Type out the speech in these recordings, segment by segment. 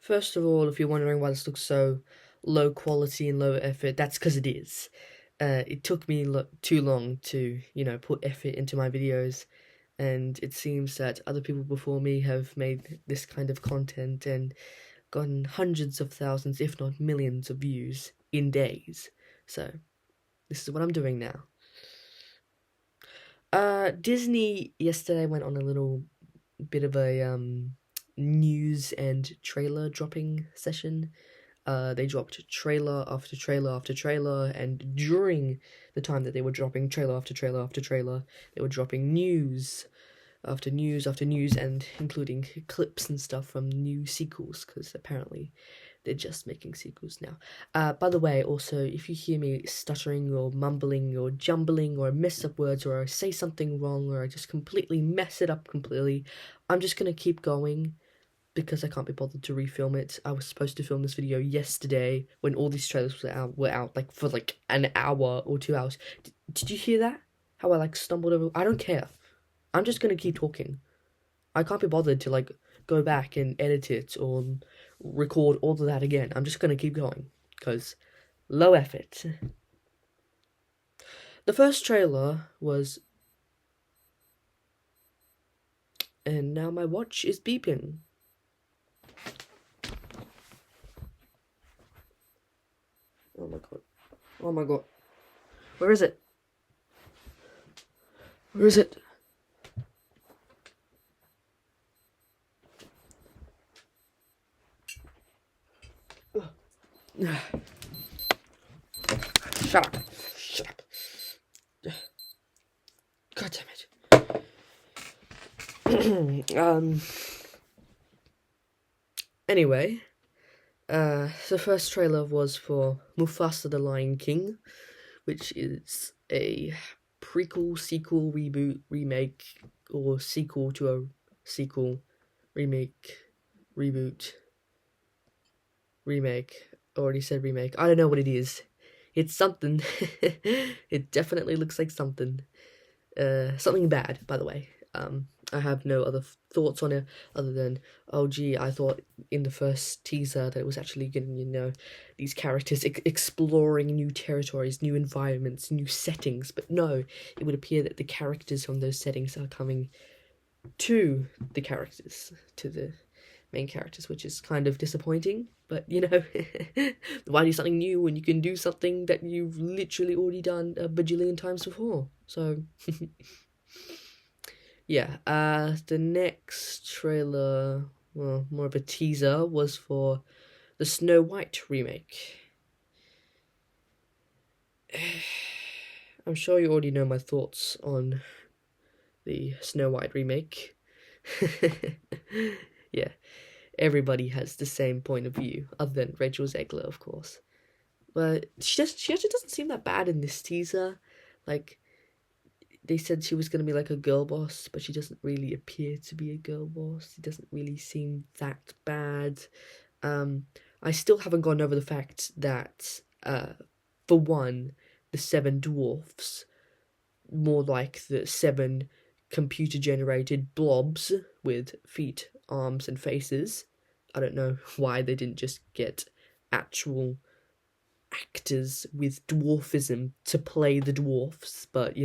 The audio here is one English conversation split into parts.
First of all, if you're wondering why this looks so low quality and low effort, that's because it is. It took me too long to, put effort into my videos, and it seems that other people before me have made this kind of content and gotten hundreds of thousands, if not millions, of views in days. So, this is what I'm doing now. Disney yesterday went on a little bit of a news and trailer dropping session. They dropped trailer after trailer after trailer, and during the time that they were dropping trailer after trailer after trailer, they were dropping news after news after news, and including clips and stuff from new sequels, because apparently they're just making sequels now. By the way, also, if you hear me stuttering or mumbling or jumbling or mess up words or I say something wrong or I just completely mess it up completely, I'm just gonna keep going because I can't be bothered to refilm it. I was supposed to film this video yesterday when all these trailers were out like for like an hour or 2 hours. Did you hear that? How I like stumbled over? I don't care. I'm just gonna keep talking. I can't be bothered to like go back and edit it or record all of that again. I'm just gonna keep going because low effort. The first trailer was, and now my watch is beeping. Oh my god. Oh my god. Where is it? Where is it? Shut up. Shut up. God damn it. Anyway, the first trailer was for Mufasa the Lion King, which is a prequel, sequel, reboot, remake, or sequel to a sequel, remake, reboot, remake. Already said remake. I don't know what it is. It's something. It definitely looks like something. Something bad, by the way. I have no other thoughts on it other than, oh gee, I thought in the first teaser that it was actually getting, these characters exploring new territories, new environments, new settings, but no, it would appear that the characters from those settings are coming to the characters, to the main characters, which is kind of disappointing, but why do something new when you can do something that you've literally already done a bajillion times before? So yeah, the next trailer, well, more of a teaser, was for the Snow White remake. I'm sure you already know my thoughts on the Snow White remake. Yeah, everybody has the same point of view, other than Rachel Zegler, of course. But she actually doesn't seem that bad in this teaser. Like, they said she was going to be like a girl boss, but she doesn't really appear to be a girl boss. It doesn't really seem that bad. I still haven't gone over the fact that, for one, the 7 dwarfs, more like the 7 computer-generated blobs with feet, arms, and faces. I don't know why they didn't just get actual actors with dwarfism to play the dwarfs, but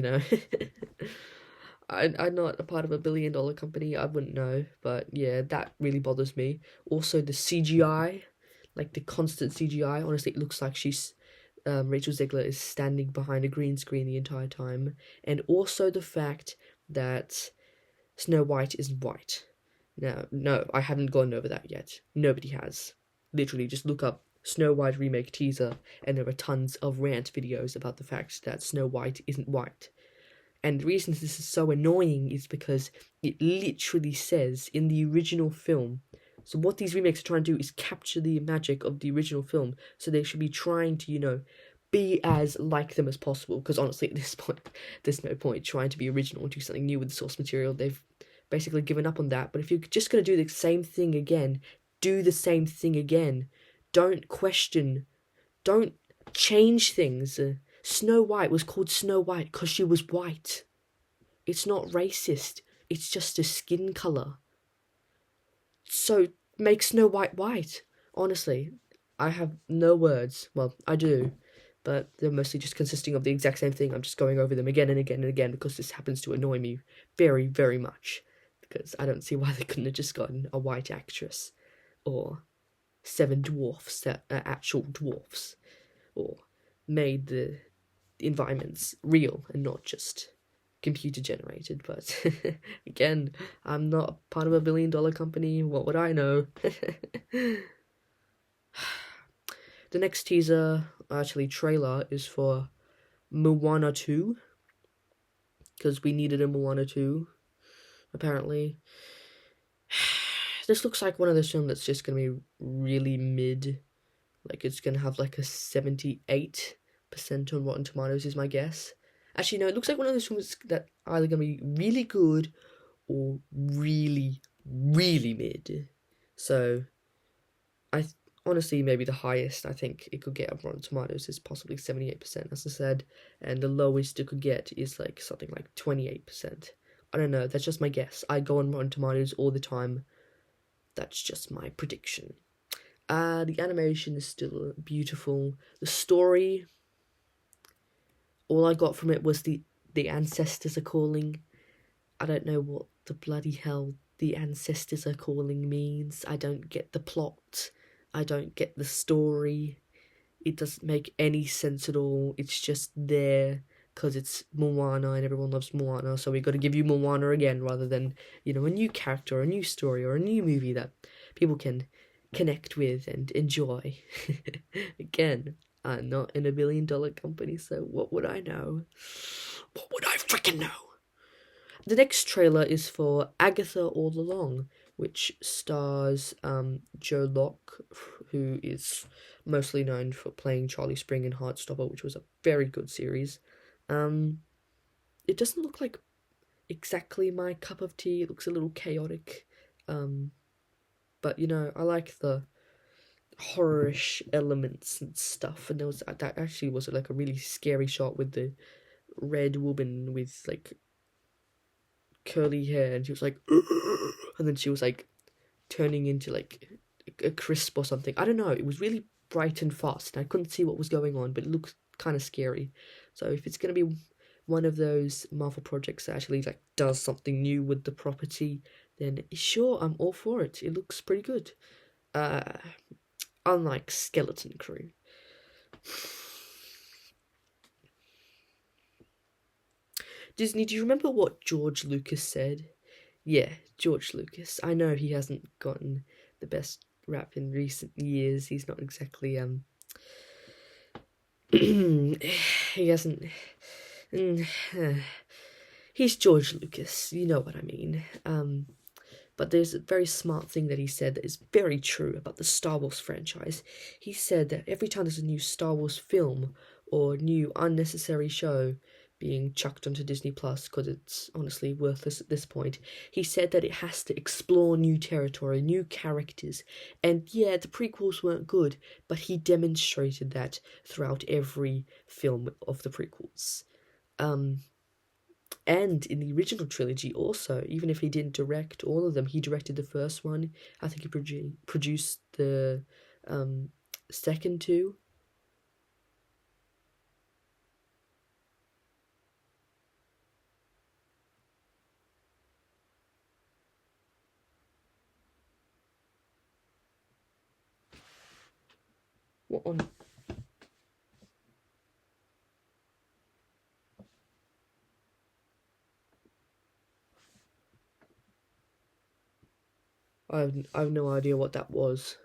I'm not a part of $1 billion company. I wouldn't know, but yeah, that really bothers me. Also, the CGI, like the constant CGI. Honestly, it looks like Rachel Zegler is standing behind a green screen the entire time, and also the fact that Snow White isn't white. No, I haven't gone over that yet. Nobody has. Literally, just look up Snow White remake teaser, and there are tons of rant videos about the fact that Snow White isn't white. And the reason this is so annoying is because it literally says in the original film. So what these remakes are trying to do is capture the magic of the original film. So they should be trying to, be as like them as possible. Because honestly, at this point, there's no point trying to be original and do something new with the source material. They've basically given up on that. But if you're just going to do the same thing again, do the same thing again. Don't question. Don't change things. Snow White was called Snow White because she was white. It's not racist. It's just a skin color. So make Snow White white. honestly, I have no words. Well, I do, but they're mostly just consisting of the exact same thing. I'm just going over them again and again and again because this happens to annoy me very, very much. Because I don't see why they couldn't have just gotten a white actress, or seven dwarfs that are actual dwarfs, or made the environments real and not just computer generated. But again, I'm not part of $1 billion company. What would I know? The next teaser, actually trailer, is for Moana 2, because we needed a Moana 2, apparently. This looks like one of those films that's just gonna be really mid. Like, it's gonna have like a 78% on Rotten Tomatoes, is my guess. Actually, no, it looks like one of those films that either gonna be really good or really, really mid. So, honestly, maybe the highest I think it could get on Rotten Tomatoes is possibly 78%, as I said, and the lowest it could get is like something like 28%. I don't know, that's just my guess. I go on Rotten Tomatoes all the time. That's just my prediction. The animation is still beautiful. The story, all I got from it was the ancestors are calling. I don't know what the bloody hell the ancestors are calling means. I don't get the plot. I don't get the story. It doesn't make any sense at all. It's just there because it's Moana and everyone loves Moana, so we got to give you Moana again rather than, a new character, or a new story, or a new movie that people can connect with and enjoy. Again, I'm not in $1 billion company, so what would I know? What would I freaking know? The next trailer is for Agatha All Along, which stars Joe Locke, who is mostly known for playing Charlie Spring in Heartstopper, which was a very good series. It doesn't look like exactly my cup of tea. It looks a little chaotic. But I like the horror-ish elements and stuff. And that actually was like a really scary shot with the red woman with like curly hair, and she was like, and then she was like turning into like a crisp or something. I don't know. It was really bright and fast. I couldn't see what was going on, but it looked kind of scary. So if it's gonna be one of those Marvel projects that actually like does something new with the property, then sure, I'm all for it. It looks pretty good. Unlike Skeleton Crew. Disney, do you remember what George Lucas said? Yeah, George Lucas. I know he hasn't gotten the best rap in recent years. He's not exactly he hasn't. He's George Lucas. You know what I mean. But there's a very smart thing that he said that is very true about the Star Wars franchise. He said that every time there's a new Star Wars film or new unnecessary show being chucked onto Disney Plus, because it's honestly worthless at this point, he said that it has to explore new territory, new characters. And yeah, the prequels weren't good, but he demonstrated that throughout every film of the prequels. And in the original trilogy also, even if he didn't direct all of them, he directed the first one. I think he produced the second two. What one? I have no idea what that was.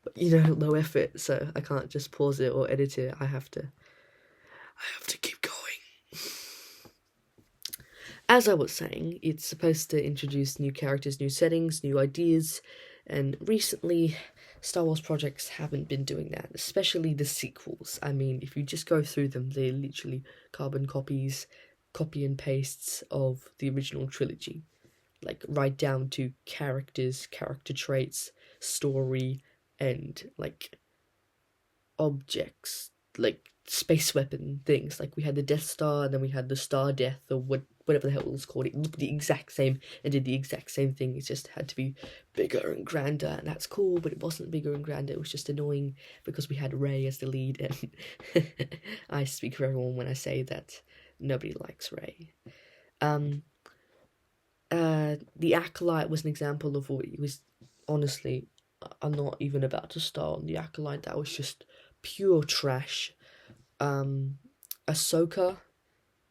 But low effort, so I can't just pause it or edit it. I have to keep going. As I was saying, it's supposed to introduce new characters, new settings, new ideas, and recently Star Wars projects haven't been doing that, especially the sequels. I mean, if you just go through them, they're literally carbon copies, copy and pastes of the original trilogy. Like, right down to characters, character traits, story, and, like, objects, like space weapon things. Like, we had the Death Star, and then we had the Star Death, or whatever the hell it was called. It looked the exact same and did the exact same thing. It just had to be bigger and grander, and that's cool, but it wasn't bigger and grander. It was just annoying because we had Rey as the lead, and I speak for everyone when I say that nobody likes Rey. The Acolyte was an example of what it was. Honestly, I'm not even about to start on the Acolyte. That was just pure trash. Ahsoka,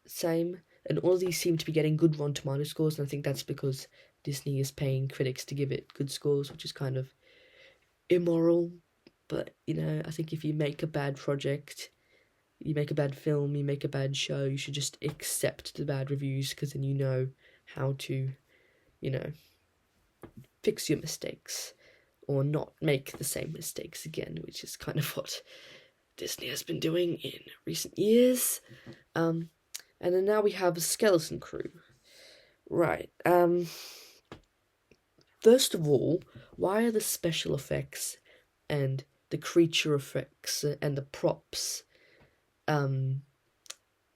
same. And all of these seem to be getting good Rotten Tomato scores, and I think that's because Disney is paying critics to give it good scores, which is kind of immoral. But, you know, I think if you make a bad project, you make a bad film, you make a bad show, you should just accept the bad reviews, because then you know how to, you know, fix your mistakes or not make the same mistakes again, which is kind of what Disney has been doing in recent years. And then now we have a Skeleton Crew. Right. First of all, why are the special effects and the creature effects and the props and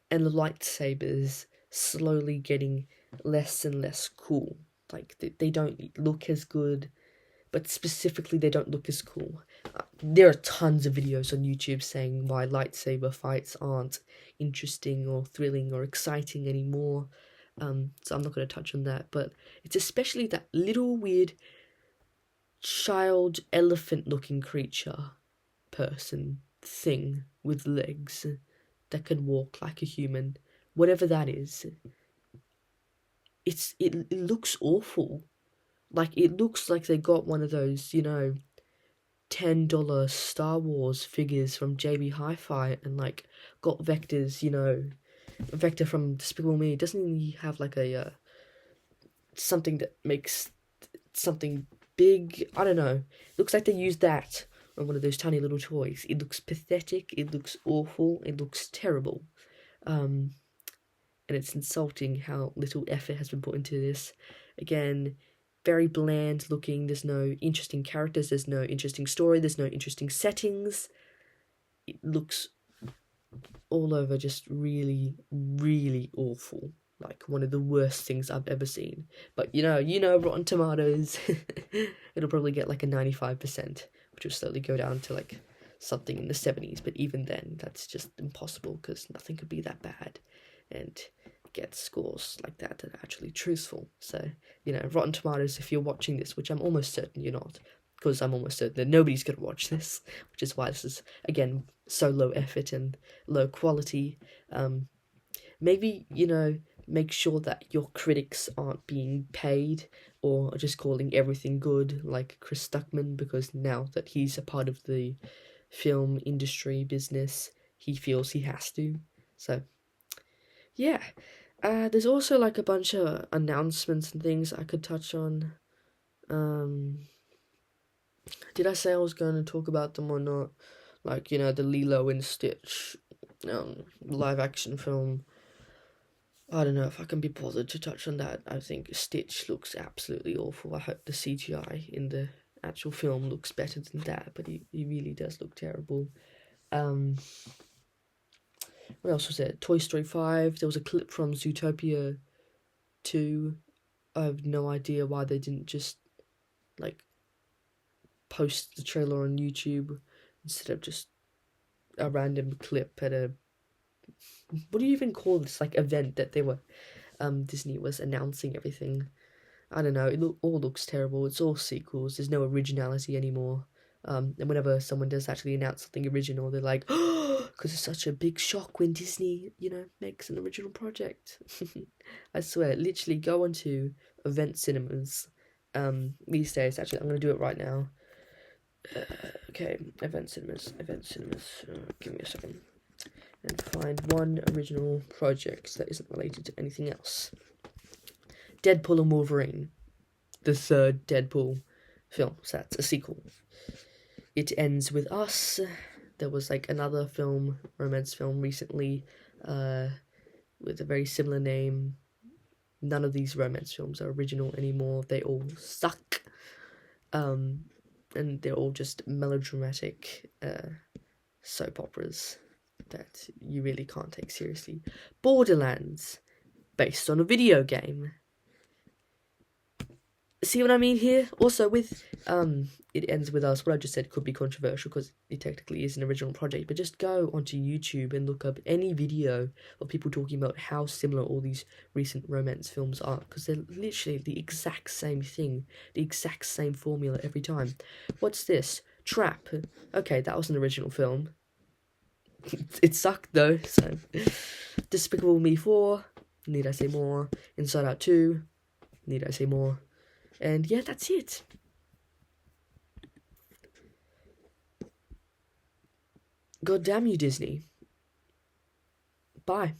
the lightsabers slowly getting less and less cool? Like, they don't look as good, but specifically they don't look as cool. There are tons of videos on YouTube saying why lightsaber fights aren't interesting or thrilling or exciting anymore. So I'm not going to touch on that, but it's especially that little weird child elephant looking creature person thing with legs that can walk like a human, whatever that is. It looks awful. Like, it looks like they got one of those, you know, $10 Star Wars figures from JB Hi-Fi and, like, got vectors, you know, Vector from Despicable Me. Doesn't he have, like, a, something that makes something big? I don't know. Looks like they used that on one of those tiny little toys. It looks pathetic, it looks awful, it looks terrible. And it's insulting how little effort has been put into this. Again, very bland looking. There's no interesting characters, there's no interesting story, there's no interesting settings. It looks all over just really, really awful. Like one of the worst things I've ever seen. But you know, Rotten Tomatoes, it'll probably get like a 95%, which will slowly go down to like something in the 70s. But even then, that's just impossible because nothing could be that bad and get scores like that are actually truthful. So, you know, Rotten Tomatoes, if you're watching this, which I'm almost certain you're not, because I'm almost certain that nobody's going to watch this, which is why this is, again, so low effort and low quality. Maybe, you know, make sure that your critics aren't being paid or just calling everything good, like Chris Stuckman, because now that he's a part of the film industry business, he feels he has to. So, yeah. There's also, like, a bunch of announcements and things I could touch on. Did I say I was going to talk about them or not? Like, you know, the Lilo and Stitch live action film. I don't know if I can be bothered to touch on that. I think Stitch looks absolutely awful. I hope the CGI in the actual film looks better than that, but he really does look terrible. What else was there? Toy Story 5. There was a clip from Zootopia 2. I have no idea why they didn't just, like, post the trailer on YouTube instead of just a random clip at a, what do you even call this, like, event that they were, Disney was announcing everything. I don't know, it all looks terrible. It's all sequels. There's no originality anymore. And whenever someone does actually announce something original, they're like, oh, because it's such a big shock when Disney, you know, makes an original project. I swear, literally go onto event cinemas these days. Actually, I'm going to do it right now. Okay, event cinemas. Give me a second. And find one original project that isn't related to anything else. Deadpool and Wolverine. The third Deadpool film. So that's a sequel. It Ends With Us. There was like another film, romance film recently, with a very similar name. None of these romance films are original anymore. They all suck. And they're all just melodramatic soap operas that you really can't take seriously. Borderlands. based on a video game. See what I mean here? Also, with it ends with us. What I just said could be controversial because it technically is an original project, but just go onto YouTube and look up any video of people talking about how similar all these recent romance films are, because they're literally the exact same thing, the exact same formula every time. What's this? Trap. Okay, that was an original film. It sucked though. So, Despicable Me 4. Need I say more? Inside Out 2. Need I say more? And yeah, that's it. God damn you, Disney. Bye.